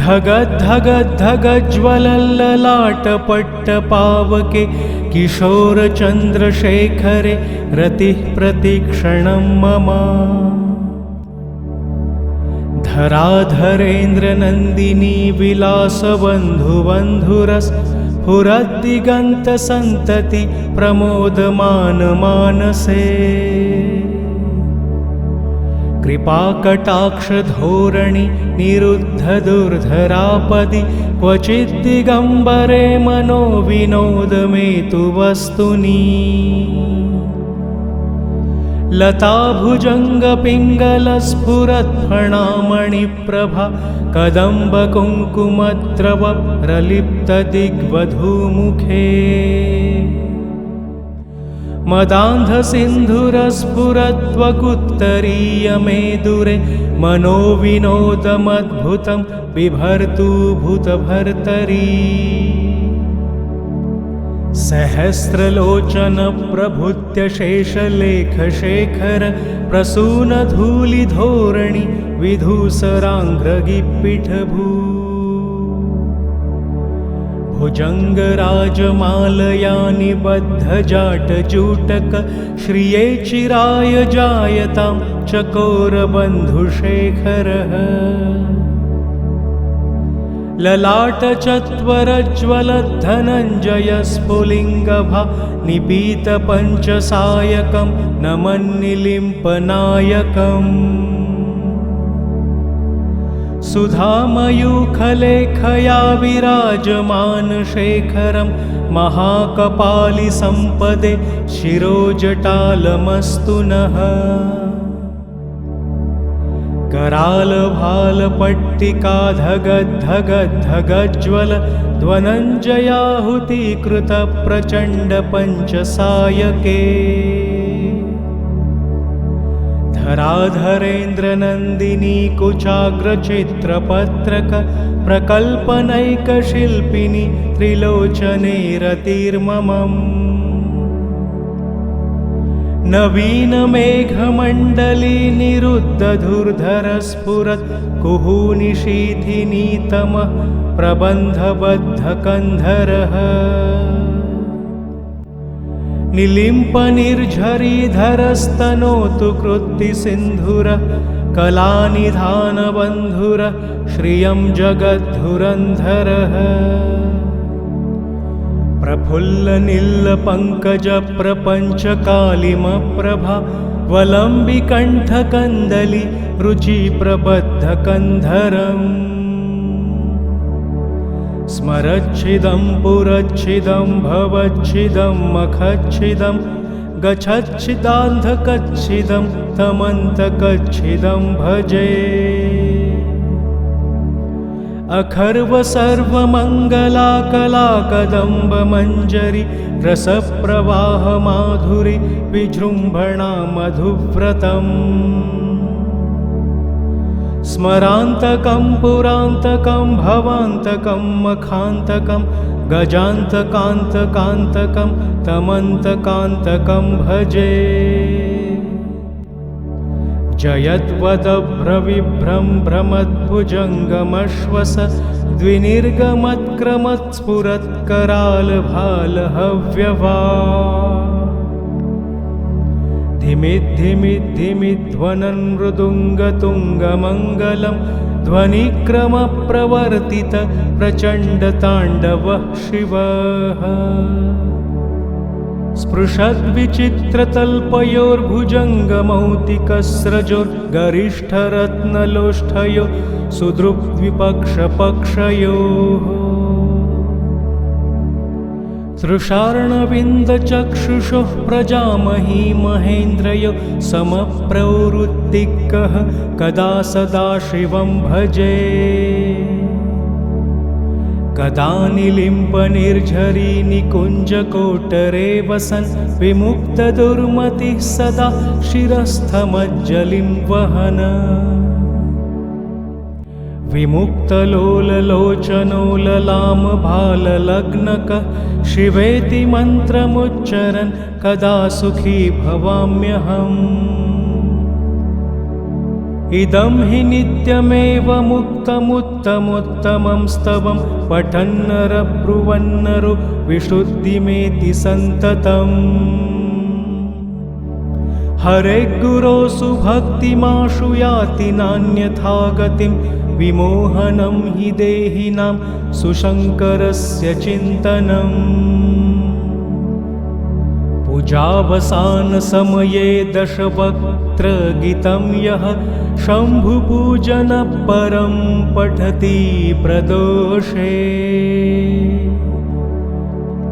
धगद्धगद्धगज्ज्वलल्ललाटपट्टपावके किशोरचन्द्रशेखरे रतिः प्रतिक्षणं मम। धराधरेन्द्रनन्दिनी विलासबन्धुबन्धुरस्फुरद्दिगन्तसन्तति प्रमोदमानमानसे। कृपाकटाक्षधोरणि निरुद्धदुर्धरापदि क्वचिद्दिगम्बरे मनोविनोदमेतु वस्तुनि। लताभुजङ्गपिङ्गलस्फुरत्फणामणिप्रभा कदम्बकुङ्कुमद्रवप्रलिप्तदिग्वधूमुखे। मदान्धसिन्धुरस्फुरत्वकुत्तरीयमेदुरे मनोविनोदमद्भुतं बिभर्तु भूतभर्तरी। सहस्रलोचनप्रभृत्य शेषलेखशेखर प्रसूनधूलिधोरणि विधूसराङ्घ्रिपिठभू। भुजङ्गराजमालया निबद्धजाटजूटक श्रिये चिराय जायतां चकोरबन्धुशेखरः। ललाटचत्वरज्वलद्धनञ्जयस्फुलिङ्गभा निपीतपञ्चसायकं नमन्निलिम्पनायकम्। सुधामयूखलेखया विराजमानशेखरं महाकपालिसम्पदे शिरोजटालमस्तु नः। करालभालपट्टिका धगद्धगद्धगज्ज्वल ध्वनञ्जयाहुतीकृतप्रचण्डपञ्चसायके। धराधरेन्द्रनन्दिनी कुचाग्रचित्रपत्रक प्रकल्पनैकशिल्पिनी त्रिलोचने रतिर्ममम्। नवीनमेघमण्डली निरुद्धधुर्धरस्फुरत् कुहूनिशीथिनीतमः प्रबन्धबद्धकन्धरः। निलिम्पनिर्झरीधरस्तनोतु कृत्तिसिन्धुरः कलानिधानबन्धुरः श्रियं जगद्धुरन्धरः। प्रफुल्लनीलपङ्कजप्रपञ्चकालिमप्रभा वलम्बिकण्ठकन्दली रुचिप्रबद्धकन्धरम्। स्मरच्छिदं पुरच्छिदं भवच्छिदं मखच्छिदं गच्छच्छिदान्धकच्छिदं तमन्तकच्छिदं भजे। अखर्वसर्वमङ्गला कलाकदम्बमञ्जरी रसप्रवाहमाधुरी विजृम्भणा मधुव्रतम्। स्मरान्तकं पुरान्तकं भवान्तकं मखान्तकं गजान्तकान्तकान्तकं तमन्तकान्तकं भजे। जयद्वदभ्रविभ्रमद्भुजङ्गमश्वस द्विनिर्गमत्क्रमत्स्फुरत्करालभालहव्यवा धिमिद्धिमिद्धिमिध्वनन् मृदुङ्गतुङ्गमङ्गलं ध्वनिक्रमप्रवर्तित प्रचण्डताण्डवः शिवः स्पृशद्विचित्रतल्पयोर्भुजङ्गमौतिकस्रजोर्गरिष्ठरत्नलोष्ठयो सुदृग्द्विपक्षपक्षयोः तृषार्णविन्दचक्षुषोः प्रजामही महेन्द्रयो समप्रवृत्तिकः कदा सदा शिवं भजे कदा निलिम्पनिर्झरी निकुञ्जकोटरे वसन् विमुक्तदुर्मतिः सदा शिरस्थमज्जलिं वहन् विमुक्तलोललोचनोललामभाललग्नकः शिवेति मन्त्रमुच्चरन् कदा सुखी भवाम्यहम् इदं हि नित्यमेव मुक्तमुत्तमोत्तमं स्तवं पठन्नरब्रुवन्नरो विशुद्धिमेति सन्ततम् हरे गुरो सुभक्तिमाशु याति नान्यथा गतिं विमोहनं हि देहिनां सुशङ्करस्य चिन्तनम् पूजावसानसमये दशवक्त्रगीतं यः शम्भुपूजनपरं पठति प्रदोषे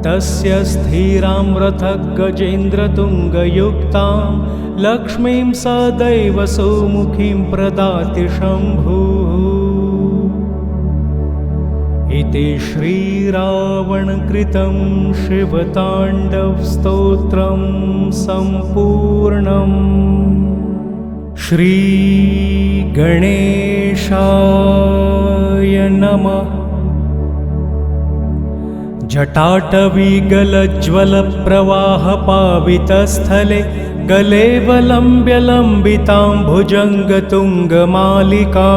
तस्य स्थिरां रथगजेन्द्रतुङ्गयुक्तां लक्ष्मीं सदैव सौमुखीं प्रदाति शम्भुः इति श्रीरावणकृतं शिवताण्डवस्तोत्रं सम्पूर्णम् श्रीगणेशाय नमः। जटाटवीगलज्ज्वलप्रवाहपावितस्थले गले वलम्ब्यलम्बितां भुजङ्गतुङ्गमालिका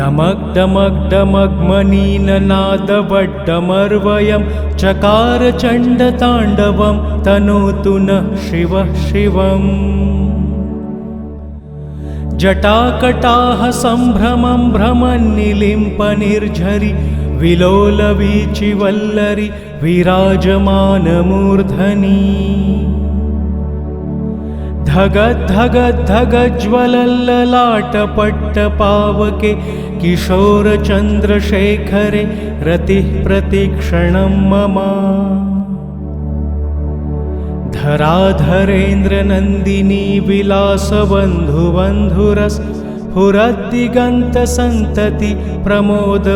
डमक् डमक् डमग्मनीननादवड्डमर्वयं चकार चण्डताण्डवं तनोतु नः शिवः शिवम् जटाकटाः सम्भ्रमं भ्रमन्निलिम्पनिर्झरि विलोलवीचिवल्लरि विराजमानमूर्धनि धगद्धगद्धगज्ज्वलल्ललाटपट्टपावके किशोरचन्द्रशेखरे रतिः प्रतिक्षणं मम धराधरेन्द्रनन्दिनी विलासबन्धुबन्धुरस्फुरद्दिगन्तसन्तति प्रमोदमानमानसे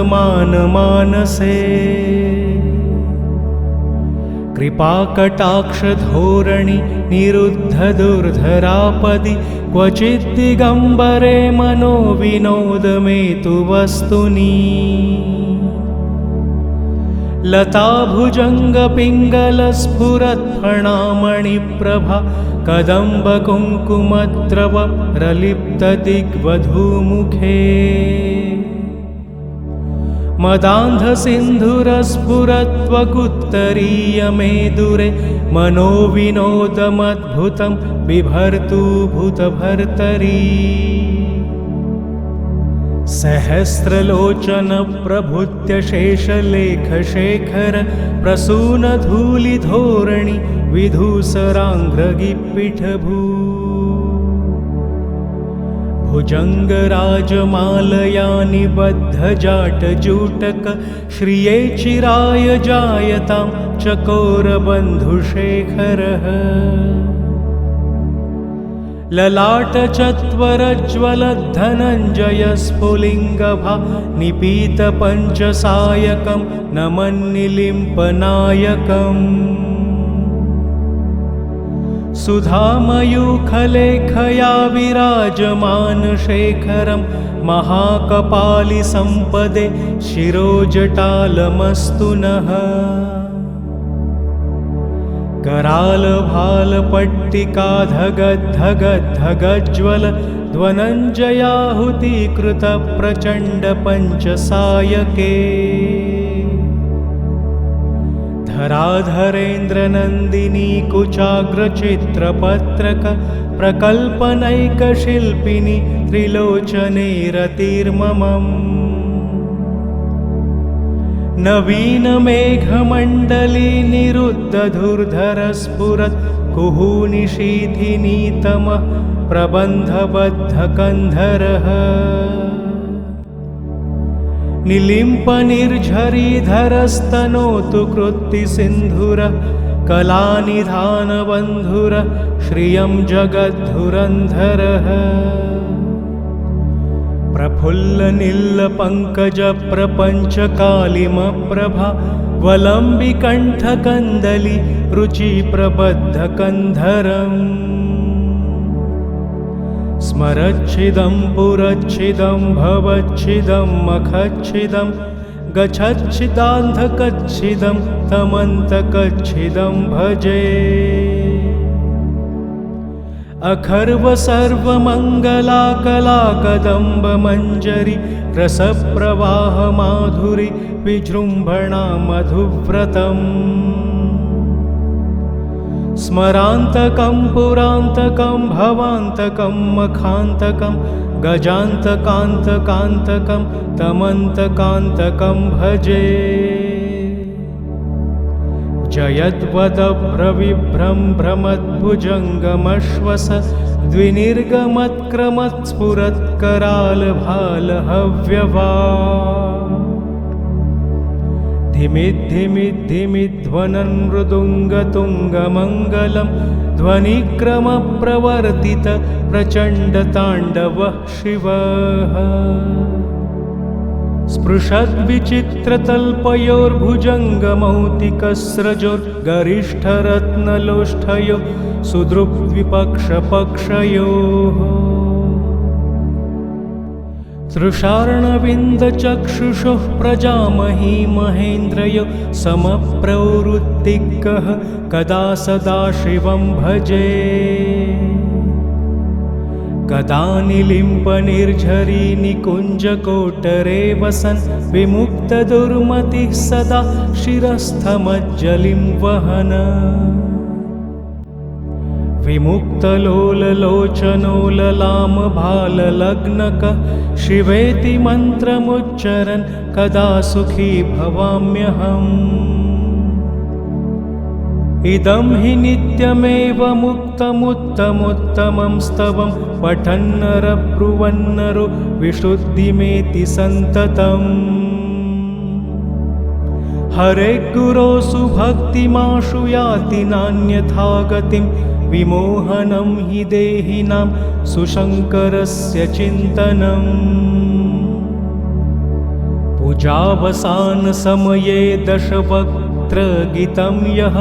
कृपाकटाक्षधोरणि निरुद्धदुर्धरापदि क्वचिद्दिगम्बरे मनो विनोदमेतु वस्तुनि लताभुजङ्गपिङ्गलस्फुरत्फणामणिप्रभा कदम्बकुङ्कुमद्रव प्रलिप्तदिग्वधूमुखे मदान्धसिन्धुरस्फुरत्वकुत्तरीयमेदुरे मनोविनोदमद्भुतं बिभर्तु भूतभर्तरी सहस्रलोचनप्रभृत्यशेषलेखशेखर प्रसूनधूलिधोरणि विधूसराङ्घ्रगिपिठभू भुजङ्गराजमालया निबद्धजाटजूटक श्रिये चिराय जायतां चकोरबन्धुशेखरः ललाटचत्वरज्वलद्धनञ्जयस्फुलिङ्गभा निपीतपञ्चसायकं नमन्निलिम्पनायकम् सुधामयूखलेखया विराजमानशेखरं महाकपालिसम्पदे शिरोजटालमस्तु नः करालभालपट्टिका धगद्धगद्धगज्ज्वल ध्वनञ्जयाहुतीकृत प्रचण्ड पञ्चसायके धराधरेन्द्रनन्दिनी कुचाग्रचित्रपत्रक प्रकल्पनैकशिल्पिनी त्रिलोचने रतिर्ममम् नवीनमेघमण्डली निरुद्धधुर्धरस्फुरत् कुहूनिशीथिनीतमः प्रबन्धबद्धकन्धरः निलिम्पनिर्झरीधरस्तनोतु कृत्तिसिन्धुरः कलानिधानबन्धुरः श्रियं जगद्धुरन्धरः प्रफुल्लनिल्लपङ्कजप्रपञ्चकालिमप्रभा वलम्बिकण्ठकन्दली रुचिप्रबद्धकन्धरम् स्मरच्छिदं पुरच्छिदं भवच्छिदं मखच्छिदं गच्छच्छिदान्धकच्छिदं तमन्तकच्छिदं भजे अखर्व सर्वमङ्गला कलाकदम्बमञ्जरी रसप्रवाहमाधुरी विजृम्भणा मधुव्रतम् स्मरान्तकं पुरान्तकं भवान्तकं मखान्तकं गजान्तकान्तकान्तकं तमन्तकान्तकं भजे जयद्वदभ्रविभ्रं भ्रमद्भुजङ्गमश्वस द्विनिर्गमत्क्रमत्स्फुरत्करालभालहव्यवा धिमिद्धिमिद्धिमिध्वनन् मृदुङ्गतुङ्गमङ्गलं ध्वनिक्रमप्रवर्तित प्रचण्डताण्डवः शिवः स्पृशद्विचित्रतल्पयोर्भुजङ्गमौक्तिकस्रजोर्गरिष्ठरत्नलोष्ठयो सुदृग्द्विपक्षपक्षयोः तृषार्णविन्दचक्षुषोः प्रजामही महेन्द्रयो समप्रवृत्तिकः कदा सदा शिवं भजे कदा निलिम्पनिर्झरी निकुञ्जकोटरे वसन् विमुक्तदुर्मतिः सदा शिरस्थमज्जलिं वहन् विमुक्तलोललोचनोललामभाललग्नकः शिवेति मन्त्रमुच्चरन् कदा सुखी भवाम्यहम् इदं हि नित्यमेव मुक्तमुत्तमोत्तमं स्तवं पठन्नरः ब्रुवन्नरो विशुद्धिमेति सन्ततम् हरे गुरो सुभक्तिमाशु याति नान्यथा गतिं विमोहनं हि देहिनां सुशङ्करस्य चिन्तनम् पूजावसानसमये दशवक्त्रगीतं यः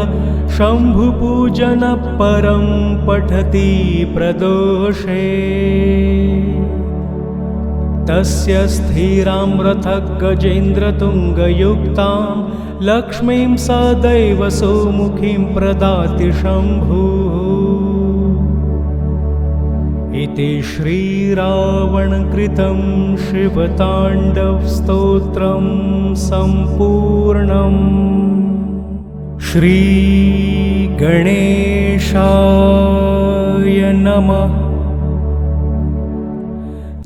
शम्भुपूजनपरं पठति प्रदोषे तस्य स्थिरां रथगजेन्द्रतुङ्गयुक्तां लक्ष्मीं सदैव सुमुखीं प्रदाति शम्भुः इति श्रीरावणकृतं शिवताण्डवस्तोत्रं सम्पूर्णम् श्रीगणेशाय नमः।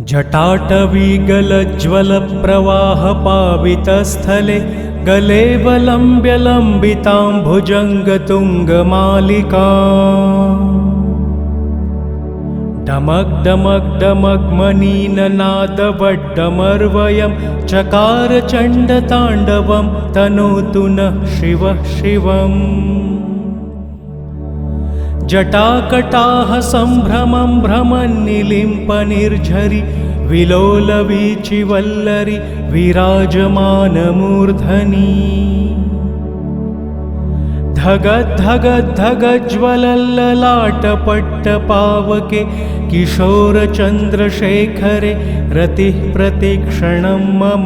जटाटवीगलज्ज्वलप्रवाहपावितस्थले गले वलम्ब्यलम्बितां भुजङ्गतुङ्गमालिका डमक् डमक् डमक् मनीननादवड्डमर्वयं चकार चण्डताण्डवं तनोतु नः शिवः शिवम् जटाकटाः सम्भ्रमं भ्रमन्निलिम्पनिर्झरि विलोलवीचिवल्लरि विराजमानमूर्धनि धगद्धगद्धगज्ज्वलल्ललाटपट्टपावके किशोरचन्द्रशेखरे रतिः प्रतिक्षणं मम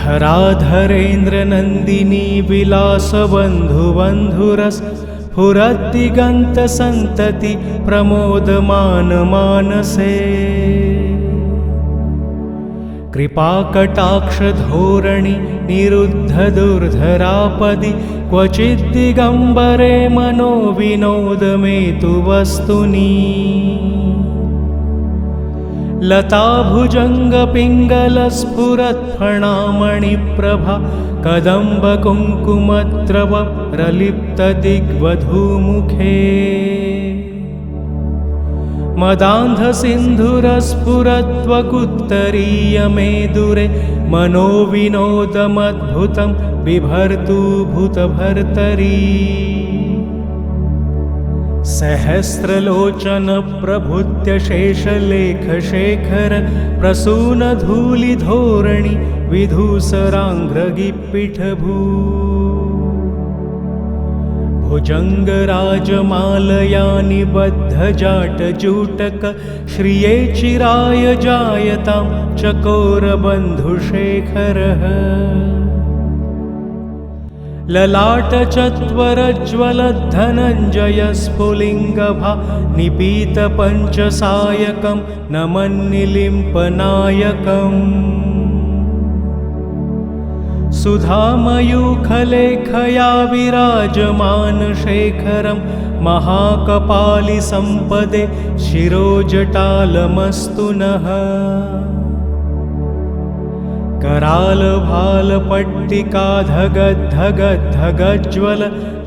धराधरेन्द्रनन्दिनी विलासबन्धुबन्धुरस्फुरद्दिगन्तसन्तति प्रमोदमानमानसे कृपाकटाक्षधोरणि निरुद्धदुर्धरापदि क्वचिद्दिगम्बरे मनोविनोदमेतु वस्तुनि लताभुजङ्गपिङ्गलस्फुरत्फणामणिप्रभा कदम्बकुङ्कुमद्रव प्रलिप्तदिग्वधूमुखे मदान्धसिन्धुरस्फुरत्वकुत्तरीयमेदुरे मनोविनोदमद्भुतं बिभर्तूभूतभर्तरी सहस्रलोचनप्रभृत्यशेषलेखशेखर प्रसूनधूलिधोरणि विधूसराङ्घ्रगिप्पिठभू भुजङ्गराजमालया निबद्धजाटजूटक श्रिये चिराय जायतां चकोरबन्धुशेखरः ललाटचत्वरज्वलद्धनञ्जयस्फुलिङ्गभा निपीतपञ्चसायकं नमन्निलिम्पनायकम् सुधामयूखलेखया विराजमानशेखरं महाकपालिसम्पदे शिरोजटालमस्तु नः करालभालपट्टिकाधगद्धगद्धगज्ज्वल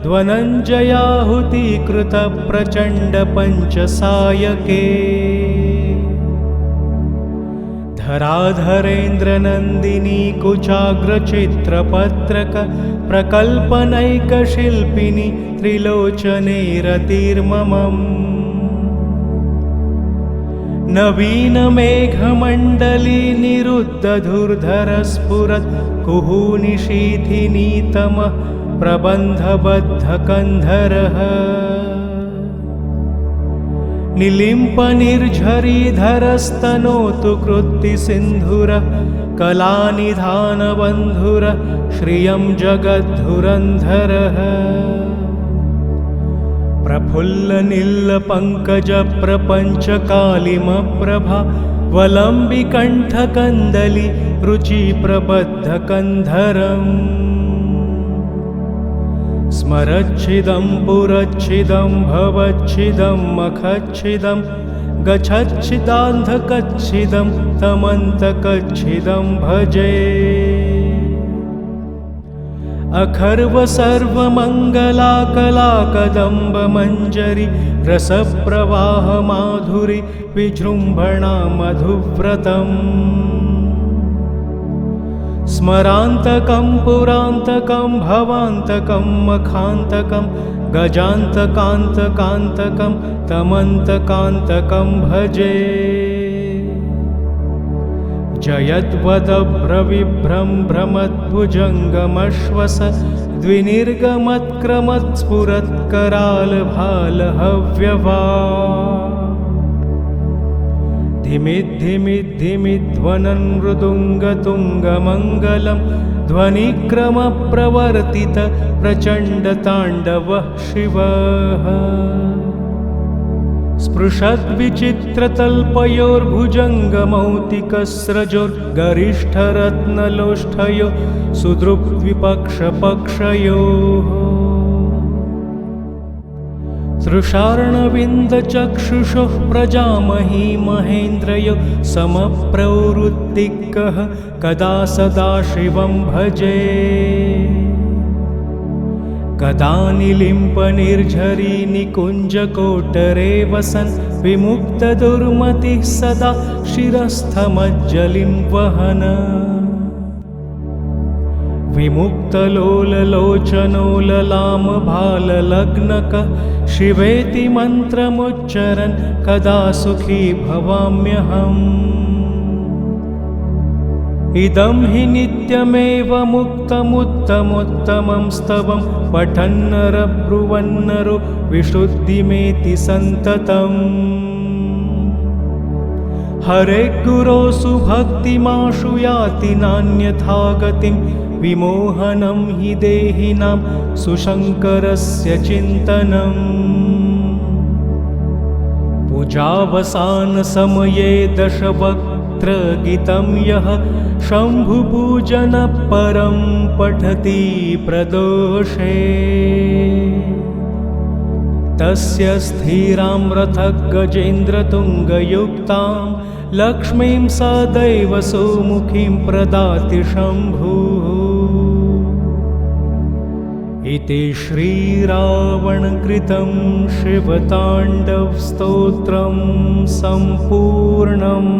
ध्वनञ्जयाहुतीकृतप्रचण्डपञ्चसायके धराधरेन्द्रनन्दिनी कुचाग्रचित्रपत्रक प्रकल्पनैकशिल्पिनी त्रिलोचने रतिर्ममम् नवीनमेघमण्डली निरुद्धधुर्धरस्फुरत् कुहूनिशीथिनीतमः प्रबन्धबद्धकन्धरः निलिम्पनिर्झरीधरस्तनोतु कृत्तिसिन्धुरः कलानिधानबन्धुरः श्रियं जगद्धुरन्धरः प्रफुल्लनिल्लपङ्कजप्रपञ्चकालिमप्रभा वलम्बिकण्ठकन्दली रुचिप्रबद्धकन्धरम् स्मरच्छिदं पुरच्छिदं भवच्छिदं मखच्छिदं गच्छच्छिदान्धकच्छिदं तमन्तकच्छिदं भजे अखर्व सर्वमङ्गलाकलाकदम्बमञ्जरी रसप्रवाह माधुरी विजृम्भणा मधुव्रतम् स्मरान्तकं पुरान्तकं भवान्तकं मखान्तकं गजान्तकान्तकान्तकं तमन्तकान्तकं भजे जयद्वदभ्रविभ्रं भ्रमद्भुजङ्गमश्वस द्विनिर्गमत्क्रमत्स्फुरत्करालभालहव्यवा धिमिद्धिमिद्धिमिध्वनन् मृदुङ्गतुङ्गमङ्गलं ध्वनिक्रमप्रवर्तित प्रचण्डताण्डवः शिवः स्पृशद्विचित्रतल्पयोर्भुजङ्गमौक्तिकस्रजोर्गरिष्ठरत्नलोष्ठयो सुदृग्विपक्षपक्षयोः तृषार्णविन्दचक्षुषोः प्रजामही महेन्द्रयो समप्रवृत्तिकः कदा सदा शिवं भजे कदा निलिम्पनिर्झरी निकुञ्जकोटरे वसन् विमुक्तदुर्मतिः सदा शिरस्थमज्जलिं वहन् विमुक्तलोललोचनोललामभाललग्नकः शिवेति मन्त्रमुच्चरन् कदा सुखी भवाम्यहम् इदं हि नित्यमेव मुक्तमुत्तमोत्तमं स्तवं पठन्नरब्रुवन्नरो विशुद्धिमेति सन्ततम् हरे गुरोसु भक्तिमाशु याति नान्यथा गतिं विमोहनं हि देहिनां सुशङ्करस्य चिन्तनम् पूजावसानसमये दशवक्त्रगीतं यः शम्भुपूजनः परं पठति प्रदोषे तस्य स्थिरां रथगजेन्द्रतुङ्गयुक्तां लक्ष्मीं सदैव सुमुखीं प्रदाति शम्भुः। इति श्रीरावणकृतं शिवताण्डवस्तोत्रं सम्पूर्णम्।